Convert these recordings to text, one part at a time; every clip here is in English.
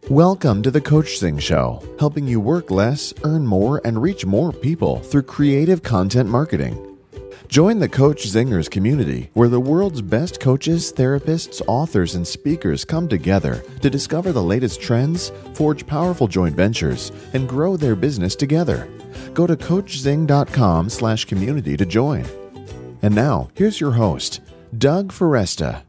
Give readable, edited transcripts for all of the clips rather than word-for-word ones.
Welcome to the Coachzing Show, helping you work less, earn more, and reach more people through creative content marketing. Join the Coach Zingers community, where the world's best coaches, therapists, authors, and speakers come together to discover the latest trends, forge powerful joint ventures, and grow their business together. Go to Coachzing.com/community to join. And now, here's your host, Doug Foresta.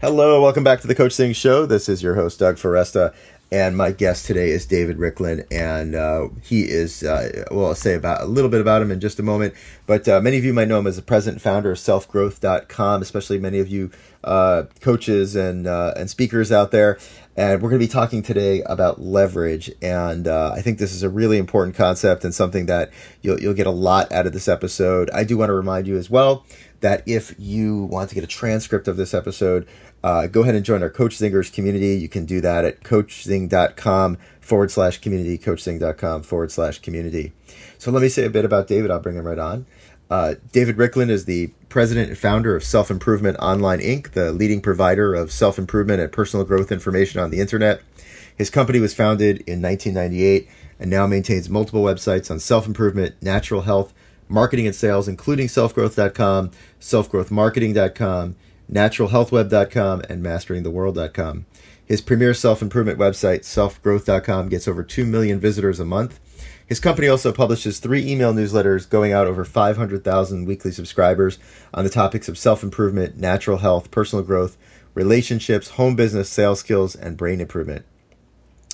Hello, welcome back to the Coachzing Show. This is your host, Doug Foresta, and my guest today is David Riklan, and he is, I'll say a little bit about him in just a moment, but many of you might know him as the president and founder of Selfgrowthcom, especially many of you coaches and speakers out there, and we're going to be talking today about leverage, and I think this is a really important concept and something that you'll get a lot out of this episode. I do want to remind you as well that if you want to get a transcript of this episode, go ahead and join our Coach Zingers community. You can do that at coachzing.com/community, coachzing.com/community. So let me say a bit about David. I'll bring him right on. David Riklan is the president and founder of Self-Improvement Online, Inc., the leading provider of self-improvement and personal growth information on the internet. His company was founded in 1998 and now maintains multiple websites on self-improvement, natural health, marketing and sales, including Selfgrowth.com, selfgrowthmarketing.com, naturalhealthweb.com, and masteringtheworld.com. His premier self-improvement website, selfgrowth.com, gets over 2 million visitors a month. His company also publishes 3 email newsletters going out over 500,000 weekly subscribers on the topics of self-improvement, natural health, personal growth, relationships, home business, sales skills, and brain improvement.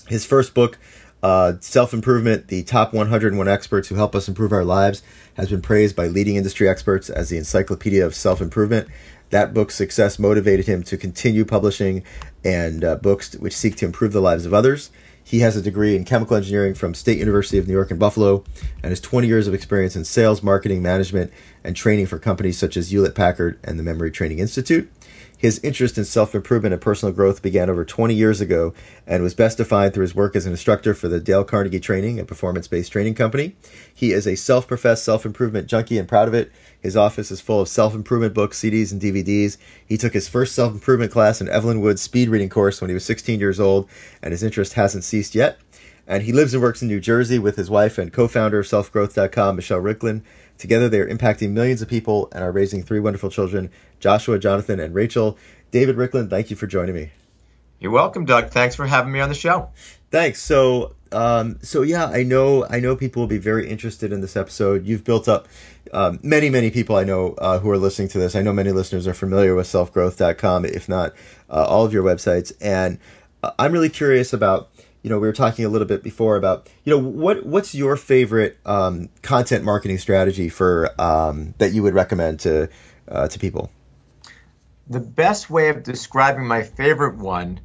His first book, Self-Improvement, the Top 101 Experts Who Help Us Improve Our Lives, has been praised by leading industry experts as the encyclopedia of self-improvement. That book's success motivated him to continue publishing and books which seek to improve the lives of others. He has a degree in chemical engineering from State University of New York in Buffalo and has 20 years of experience in sales, marketing, management, and training for companies such as Hewlett-Packard and the Memory Training Institute. His interest in self-improvement and personal growth began over 20 years ago and was best defined through his work as an instructor for the Dale Carnegie Training, a performance-based training company. He is a self-professed self-improvement junkie and proud of it. His office is full of self-improvement books, CDs, and DVDs. He took his first self-improvement class in Evelyn Wood's speed reading course when he was 16 years old, and his interest hasn't ceased yet. And he lives and works in New Jersey with his wife and co-founder of Selfgrowth.com, Michelle Riklan. Together, they are impacting millions of people and are raising 3 wonderful children, Joshua, Jonathan, and Rachel. David Riklan, thank you for joining me. You're welcome, Doug. Thanks for having me on the show. Thanks. So yeah, I know people will be very interested in this episode. You've built up many people I know who are listening to this. I know many listeners are familiar with Selfgrowth.com, if not all of your websites. And I'm really curious about, we were talking a little bit before about, what's your favorite content marketing strategy for that you would recommend to people? The best way of describing my favorite one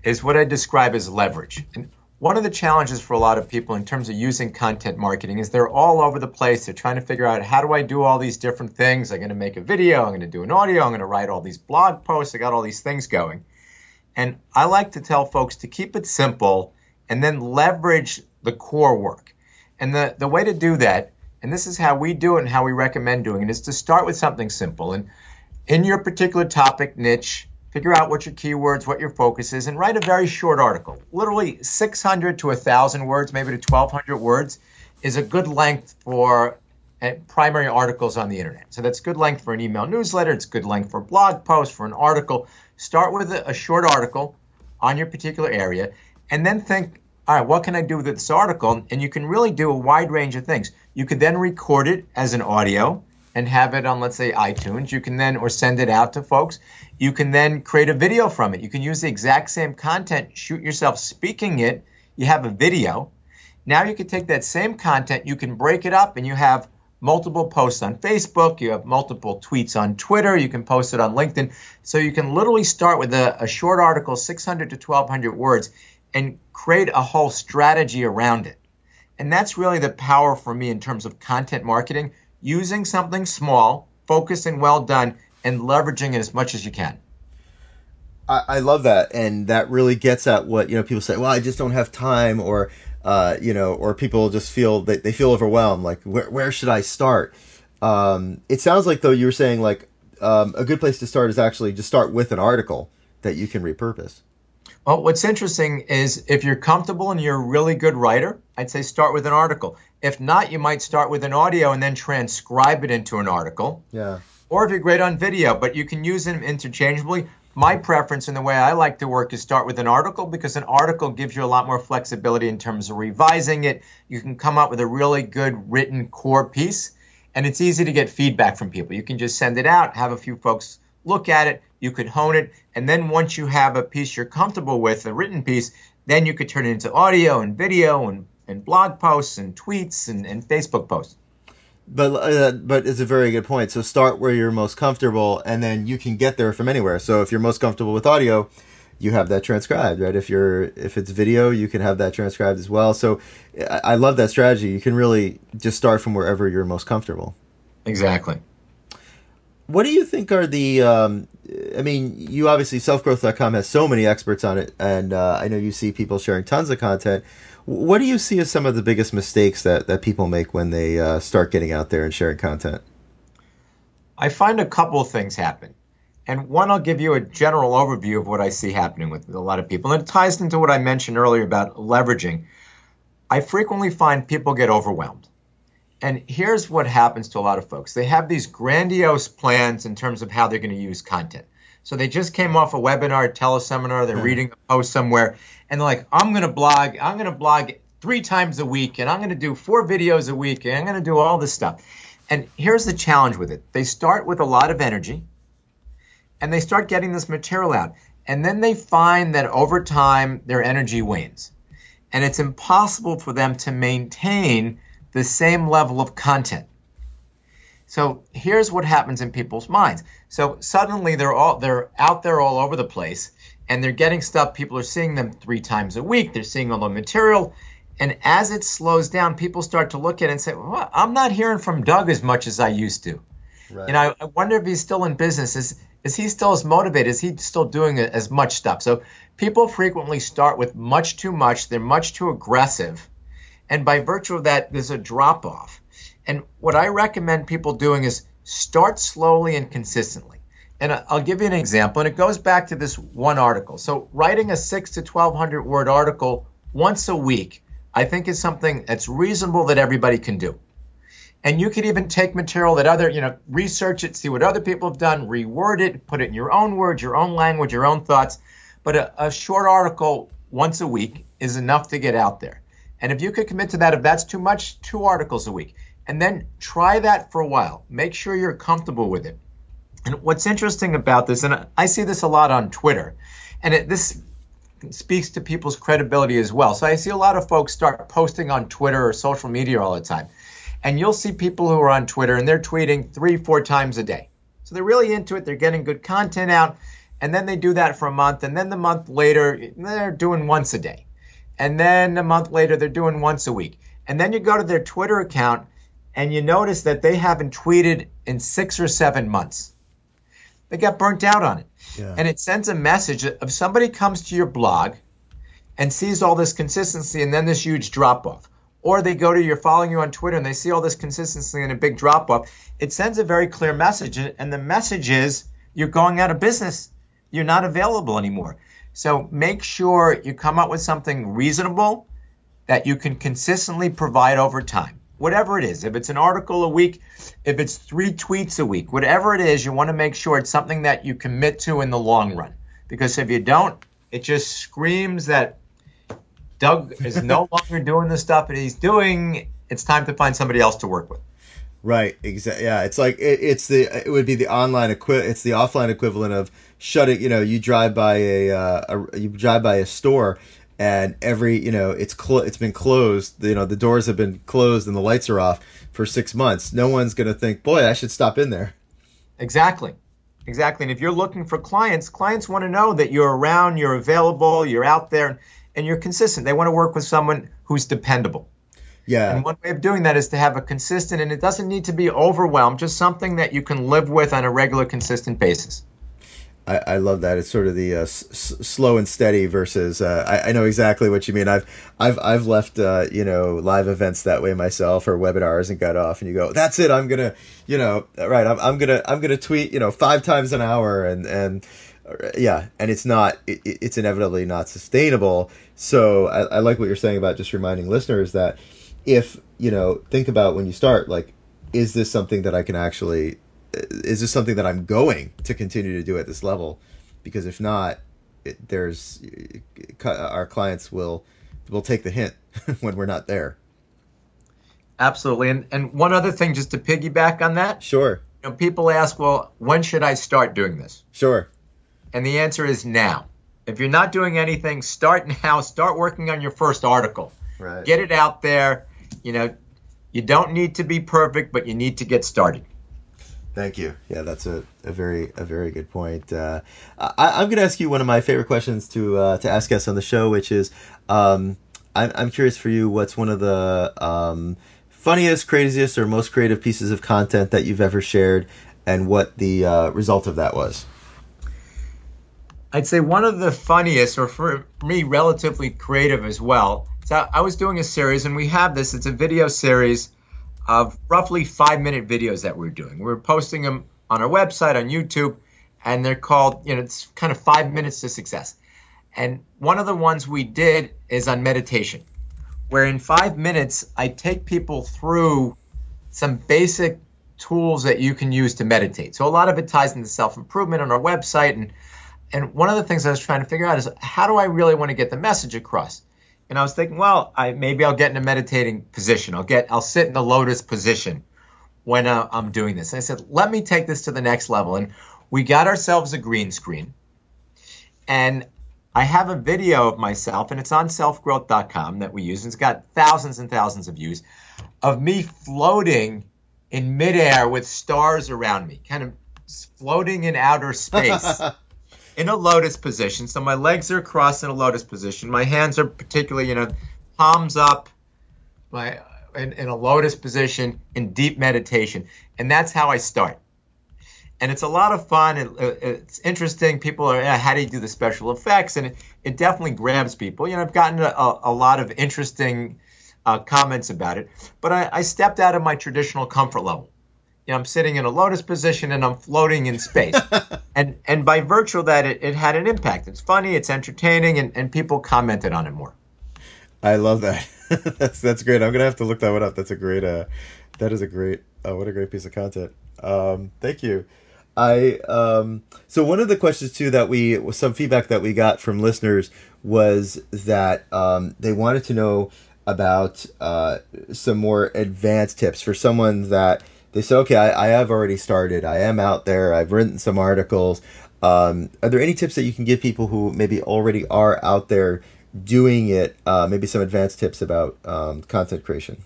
is what I describe as leverage. And one of the challenges for a lot of people in terms of using content marketing is they're all over the place. They're trying to figure out, how do I do all these different things? I'm going to make a video. I'm going to do an audio. I'm going to write all these blog posts. I got all these things going. And I like to tell folks to keep it simple and then leverage the core work. And the way to do that, and this is how we do it and how we recommend doing it, is to start with something simple. And in your particular topic niche, figure out what your keywords, what your focus is, and write a very short article. Literally 600 to 1,000 words, maybe to 1,200 words, is a good length for primary articles on the internet. So that's good length for an email newsletter. It's good length for a blog post, for an article. Start with a short article on your particular area, and then think, all right, what can I do with this article? And you can really do a wide range of things. You could then record it as an audio and have it on, let's say, iTunes. You can then, or send it out to folks. You can then create a video from it. You can use the exact same content, shoot yourself speaking it. You have a video. Now you can take that same content, you can break it up, and you have multiple posts on Facebook. You have multiple tweets on Twitter. You can post it on LinkedIn. So you can literally start with a short article, 600 to 1,200 words, and create a whole strategy around it. And that's really the power for me in terms of content marketing. Using something small, focused and well done, and leveraging it as much as you can. I love that, and that really gets at what people say. Well, I just don't have time, or or people just feel that they feel overwhelmed. Like, where should I start? It sounds like though you were saying like a good place to start is actually just start with an article that you can repurpose. Well, what's interesting is if you're comfortable and you're a really good writer, I'd say start with an article. If not, you might start with an audio and then transcribe it into an article. Yeah. Or if you're great on video, but you can use them interchangeably. My preference and the way I like to work is start with an article, because an article gives you a lot more flexibility in terms of revising it. You can come up with a really good written core piece, and it's easy to get feedback from people. You can just send it out, have a few folks look at it, you could hone it, and then once you have a piece you're comfortable with, a written piece, then you could turn it into audio and video and blog posts and tweets and Facebook posts. But it's a very good point. So start where you're most comfortable, and then you can get there from anywhere. So if you're most comfortable with audio, you have that transcribed, right? If it's video, you can have that transcribed as well. So I love that strategy. You can really just start from wherever you're most comfortable. Exactly. What do you think are the, I mean, you obviously, Selfgrowth.com has so many experts on it, and I know you see people sharing tons of content. What do you see as some of the biggest mistakes that people make when they start getting out there and sharing content? I find a couple of things happen. And one, I'll give you a general overview of what I see happening with a lot of people. And it ties into what I mentioned earlier about leveraging. I frequently find people get overwhelmed. And here's what happens to a lot of folks. They have these grandiose plans in terms of how they're going to use content. So they just came off a webinar, a teleseminar, they're reading a post somewhere, and they're like, I'm going to blog 3 times a week, and I'm going to do 4 videos a week, and I'm going to do all this stuff. And here's the challenge with it. They start with a lot of energy, and they start getting this material out. And then they find that over time, their energy wanes. And it's impossible for them to maintain the same level of content. So here's what happens in people's minds. So suddenly they're out there all over the place, and they're getting stuff. People are seeing them 3 times a week. They're seeing all the material. And as it slows down, people start to look at it and say, well, I'm not hearing from Doug as much as I used to. Right. You know, I wonder if he's still in business. Is he still as motivated? Is he still doing as much stuff? So people frequently start with much too much. They're much too aggressive. And by virtue of that, there's a drop off. And what I recommend people doing is start slowly and consistently. And I'll give you an example, and it goes back to this one article. So writing a 600 to 1,200 word article once a week, I think is something that's reasonable that everybody can do. And you could even take material that research it, see what other people have done, reword it, put it in your own words, your own language, your own thoughts. But a short article once a week is enough to get out there. And if you could commit to that, if that's too much, 2 articles a week. And then try that for a while. Make sure you're comfortable with it. And what's interesting about this, and I see this a lot on Twitter, and this speaks to people's credibility as well. So I see a lot of folks start posting on Twitter or social media all the time. And you'll see people who are on Twitter, and they're tweeting 3-4 times a day. So they're really into it. They're getting good content out. And then they do that for a month. And then the month later, they're doing once a day. And then a month later, they're doing once a week. And then you go to their Twitter account, and you notice that they haven't tweeted in 6 or 7 months. They got burnt out on it. Yeah. And it sends a message. If somebody comes to your blog and sees all this consistency and then this huge drop-off, or they go to you're following you on Twitter and they see all this consistency and a big drop-off, it sends a very clear message. And the message is you're going out of business. You're not available anymore. So make sure you come up with something reasonable that you can consistently provide over time. Whatever it is, if it's an article a week, if it's 3 tweets a week, whatever it is, you want to make sure it's something that you commit to in the long run. Because if you don't, it just screams that Doug is no longer doing the stuff that he's doing. It's time to find somebody else to work with. Right. Exactly. Yeah. It's like it would be the online it's the offline equivalent of shutting. You drive by a store. And it's been closed. The doors have been closed and the lights are off for 6 months. No one's going to think, boy, I should stop in there. Exactly. And if you're looking for clients want to know that you're around, you're available, you're out there, and you're consistent. They want to work with someone who's dependable. Yeah. And one way of doing that is to have a consistent, and it doesn't need to be overwhelmed, just something that you can live with on a regular, consistent basis. I love that. It's sort of the slow and steady versus. I know exactly what you mean. I've left live events that way myself, or webinars, and got off. And you go, that's it. I'm gonna I'm gonna tweet 5 times an hour, and Yeah, and it's inevitably not sustainable. So I like what you're saying about just reminding listeners that if, think about when you start, like, is this something that is this something that I'm going to continue to do at this level? Because if not, our clients will take the hint when we're not there. Absolutely. And one other thing, just to piggyback on that. Sure. People ask, well, when should I start doing this? Sure. And the answer is now. If you're not doing anything, start now. Start working on your first article. Right. Get it out there. You don't need to be perfect, but you need to get started. Thank you. Yeah, that's a very good point. I'm going to ask you one of my favorite questions to ask guests on the show, which is, I'm curious for you, what's one of the funniest, craziest, or most creative pieces of content that you've ever shared, and what the result of that was? I'd say one of the funniest, or for me, relatively creative as well. So I was doing a series, and we have this. It's a video series of roughly 5-minute videos that we're doing. We're posting them on our website, on YouTube, and they're called, it's kind of 5 minutes to success. And one of the ones we did is on meditation, where in 5 minutes, I take people through some basic tools that you can use to meditate. So a lot of it ties into self-improvement on our website. And one of the things I was trying to figure out is, how do I really want to get the message across? And I was thinking, well, maybe I'll get in a meditating position. I'll sit in the lotus position when I'm doing this. And I said, let me take this to the next level. And we got ourselves a green screen. And I have a video of myself, and it's on Selfgrowthcom that we use. And it's got thousands and thousands of views of me floating in midair with stars around me, kind of floating in outer space. In a lotus position. So my legs are crossed in a lotus position. My hands are particularly, palms up, in a lotus position, in deep meditation. And that's how I start. And it's a lot of fun. It's interesting. People are, how do you do the special effects? And it definitely grabs people. I've gotten a lot of interesting comments about it. But I stepped out of my traditional comfort level. I'm sitting in a lotus position and I'm floating in space. and by virtue of that, it had an impact. It's funny, it's entertaining, and people commented on it more. I love that. That's great. I'm going to have to look that one up. That's a great, what a great piece of content. Thank you. So one of the questions too some feedback that we got from listeners was that they wanted to know about some more advanced tips for someone that they said, okay, I have already started. I am out there. I've written some articles. Are there any tips that you can give people who maybe already are out there doing it? Maybe some advanced tips about content creation?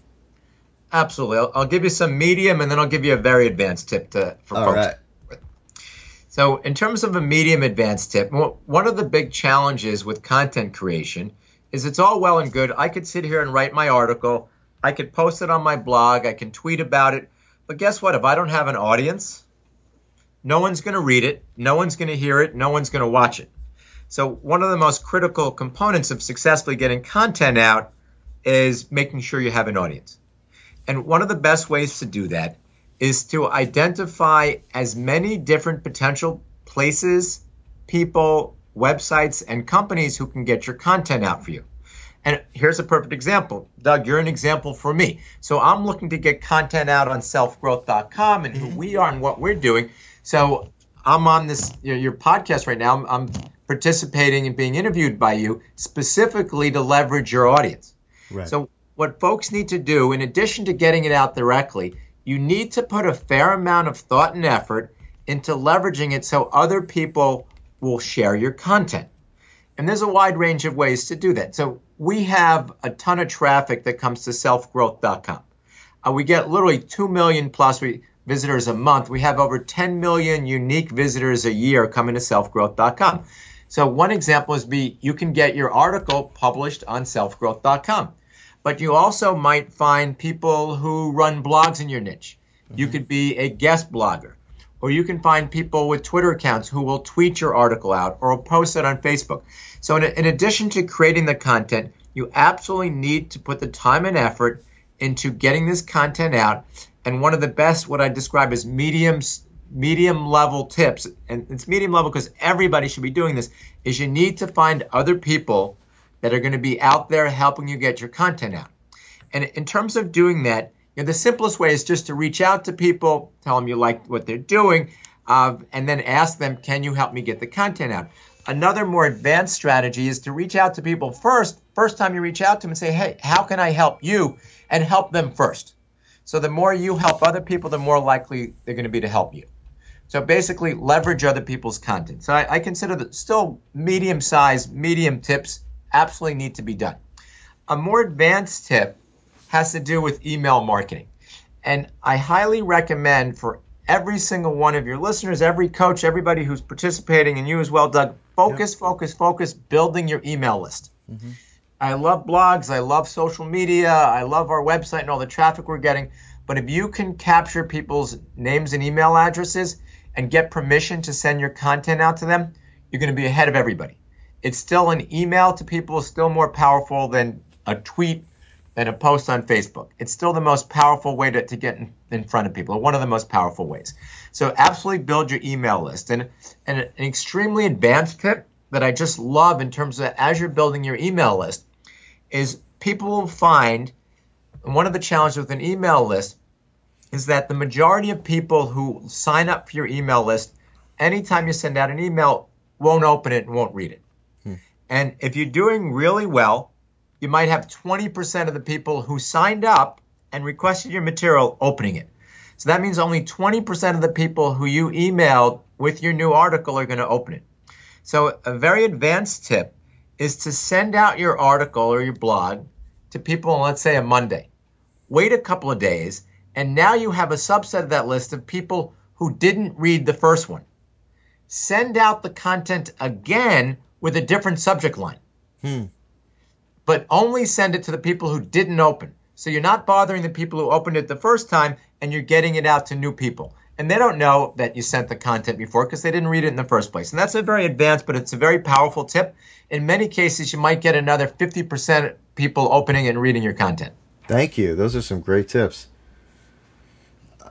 Absolutely. I'll give you some medium, and then I'll give you a very advanced tip for All folks. Right. So in terms of a medium advanced tip, one of the big challenges with content creation is it's all well and good. I could sit here and write my article. I could post it on my blog. I can tweet about it. But guess what? If I don't have an audience, no one's going to read it. No one's going to hear it. No one's going to watch it. So one of the most critical components of successfully getting content out is making sure you have an audience. And one of the best ways to do that is to identify as many different potential places, people, websites, and companies who can get your content out for you. And here's a perfect example. Doug, you're an example for me. So I'm looking to get content out on Selfgrowth.com and who we are and what we're doing. So I'm on this, your podcast right now. I'm participating and being interviewed by you specifically to leverage your audience. Right. So what folks need to do, in addition to getting it out directly, you need to put a fair amount of thought and effort into leveraging it so other people will share your content. And there's a wide range of ways to do that. So we have a ton of traffic that comes to selfgrowth.com. We get literally 2 million plus visitors a month. We have over 10 million unique visitors a year coming to selfgrowth.com. So one example is you can get your article published on selfgrowth.com. But you also might find people who run blogs in your niche. Mm-hmm. You could be a guest blogger. Or you can find people with Twitter accounts who will tweet your article out or post it on Facebook. So in addition to creating the content, you absolutely need to put the time and effort into getting this content out. And one of the best, what I describe as medium medium level tips, and it's medium level because everybody should be doing this, is you need to find other people that are going to be out there helping you get your content out. And in terms of doing that, the simplest way is just to reach out to people, tell them you like what they're doing, and then ask them, can you help me get the content out? Another more advanced strategy is to reach out to people first time you reach out to them and say, hey, how can I help you? And help them first. So the more you help other people, the more likely they're going to be to help you. So basically leverage other people's content. So I consider that still medium-sized, medium tips absolutely need to be done. A more advanced tip has to do with email marketing. And I highly recommend for every single one of your listeners, every coach, everybody who's participating, and you as well, Doug, focus building your email list. Mm-hmm. I love blogs, I love social media, I love our website and all the traffic we're getting. But if you can capture people's names and email addresses and get permission to send your content out to them, you're going to be ahead of everybody. It's still an email to people is still more powerful than a tweet, than a post on Facebook. It's still the most powerful way to get in front of people, one of the most powerful ways. So absolutely build your email list. And an extremely advanced tip that I just love in terms of as you're building your email list is people will find, and one of the challenges with an email list is that the majority of people who sign up for your email list, anytime you send out an email, won't open it and won't read it. And if you're doing really well, you might have 20% of the people who signed up and requested your material opening it. So that means only 20% of the people who you emailed with your new article are going to open it. So a very advanced tip is to send out your article or your blog to people on, let's say, a Monday. Wait a couple of days, and now you have a subset of that list of people who didn't read the first one. Send out the content again with a different subject line. But only send it to the people who didn't open. So you're not bothering the people who opened it the first time, and you're getting it out to new people. And they don't know that you sent the content before because they didn't read it in the first place. And that's a very advanced, but it's a very powerful tip. In many cases, you might get another 50% people opening and reading your content. Thank you. Those are some great tips.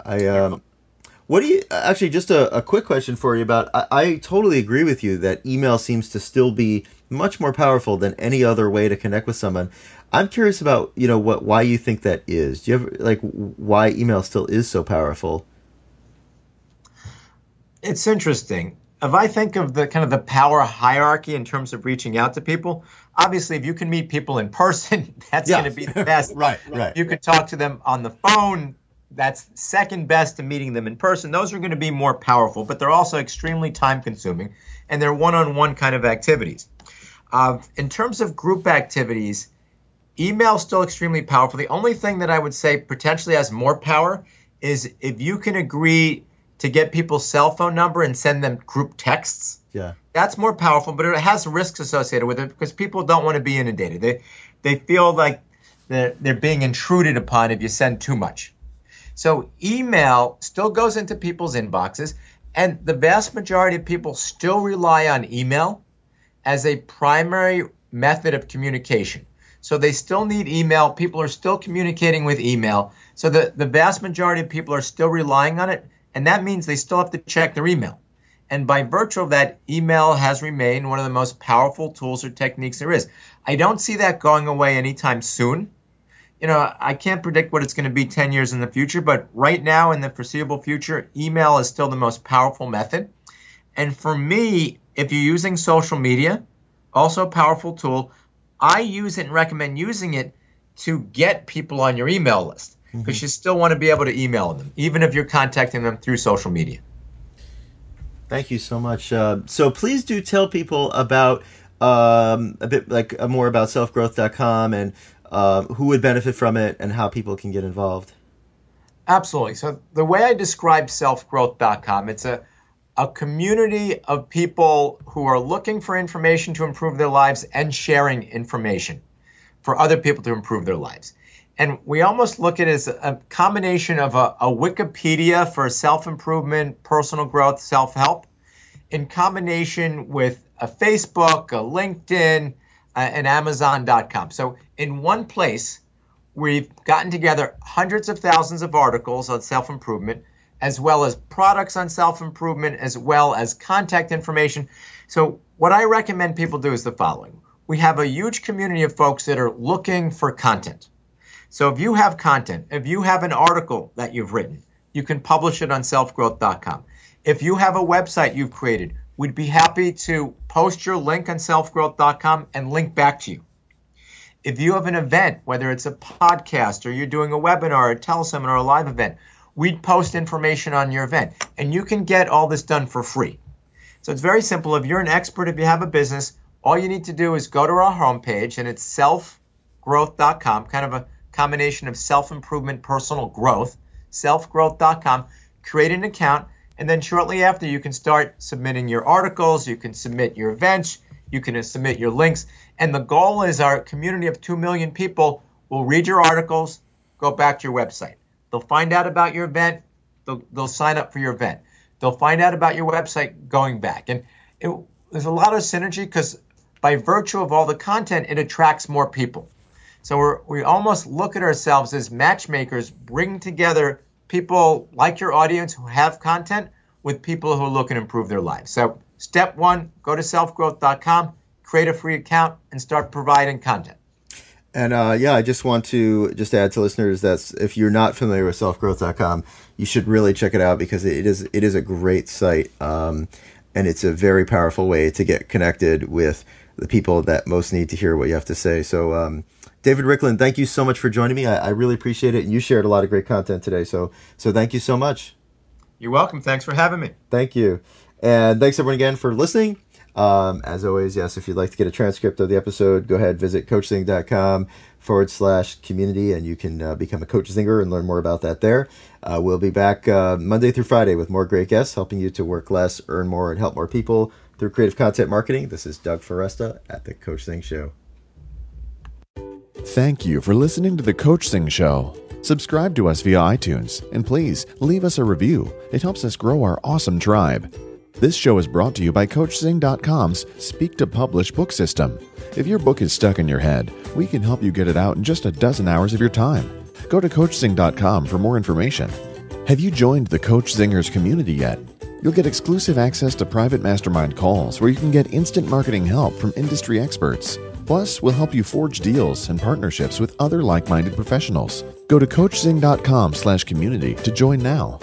What do you actually, just a quick question for you about, I totally agree with you that email seems to still be much more powerful than any other way to connect with someone. I'm curious about, why you think that is. Do you ever, why email still is so powerful? It's interesting. If I think of the kind of the power hierarchy in terms of reaching out to people, obviously if you can meet people in person, that's going to be the best. Right. You could talk to them on the phone. That's second best to meeting them in person. Those are going to be more powerful, but they're also extremely time consuming, and they're one-on-one kind of activities. In terms of group activities, email is still extremely powerful. The only thing that I would say potentially has more power is if you can agree to get people's cell phone number and send them group texts. Yeah. That's more powerful, but it has risks associated with it because people don't want to be inundated. They feel like they're being intruded upon if you send too much. So email still goes into people's inboxes, and the vast majority of people still rely on email as a primary method of communication. So they still need email. People are still communicating with email. So the vast majority of people are still relying on it, and that means they still have to check their email. And by virtue of that, email has remained one of the most powerful tools or techniques there is. I don't see that going away anytime soon. I can't predict what it's going to be 10 years in the future, but right now in the foreseeable future, email is still the most powerful method. And for me, if you're using social media, also a powerful tool, I use it and recommend using it to get people on your email list because you still want to be able to email them, even if you're contacting them through social media. Thank you so much. So please do tell people about a bit more about Selfgrowth.com and who would benefit from it and how people can get involved. Absolutely. So the way I describe Selfgrowth.com, it's a community of people who are looking for information to improve their lives and sharing information for other people to improve their lives. And we almost look at it as a combination of a Wikipedia for self-improvement, personal growth, self-help, in combination with a Facebook, a LinkedIn, and Amazon.com. So in one place, we've gotten together hundreds of thousands of articles on self-improvement, as well as products on self-improvement, as well as contact information. So what I recommend people do is the following. We have a huge community of folks that are looking for content. So if you have content, if you have an article that you've written, you can publish it on selfgrowth.com. If you have a website you've created, we'd be happy to post your link on selfgrowth.com and link back to you. If you have an event, whether it's a podcast or you're doing a webinar, a teleseminar, or a live event, we'd post information on your event. And you can get all this done for free. So it's very simple. If you're an expert, if you have a business, all you need to do is go to our homepage, and it's selfgrowth.com, kind of a combination of self-improvement, personal growth, selfgrowth.com, create an account, and then shortly after you can start submitting your articles, you can submit your events, you can submit your links. And the goal is our community of 2 million people will read your articles, go back to your website. They'll find out about your event, they'll sign up for your event. They'll find out about your website going back. And there's a lot of synergy because by virtue of all the content, it attracts more people. So we almost look at ourselves as matchmakers, bring together people like your audience who have content with people who are looking to improve their lives. So step one, go to selfgrowth.com, create a free account, and start providing content. And I just want to add to listeners that if you're not familiar with selfgrowth.com, you should really check it out because it is a great site, and it's a very powerful way to get connected with the people that most need to hear what you have to say. So, David Riklan, thank you so much for joining me. I really appreciate it, and you shared a lot of great content today. So thank you so much. You're welcome. Thanks for having me. Thank you, and thanks everyone again for listening. As always, yes, if you'd like to get a transcript of the episode, go ahead, visit coachzing.com/community, and you can become a Coach Zinger and learn more about that there. We'll be back Monday through Friday with more great guests, helping you to work less, earn more, and help more people through creative content marketing. This is Doug Foresta at the Coachzing Show. Thank you for listening to the Coachzing Show. Subscribe to us via iTunes, and please leave us a review. It helps us grow our awesome tribe. This show is brought to you by Coachzing.com's Speak to Publish book system. If your book is stuck in your head, we can help you get it out in just a dozen hours of your time. Go to Coachzing.com for more information. Have you joined the Coach Zingers community yet? You'll get exclusive access to private mastermind calls where you can get instant marketing help from industry experts. Plus, we'll help you forge deals and partnerships with other like-minded professionals. Go to Coachzing.com/community to join now.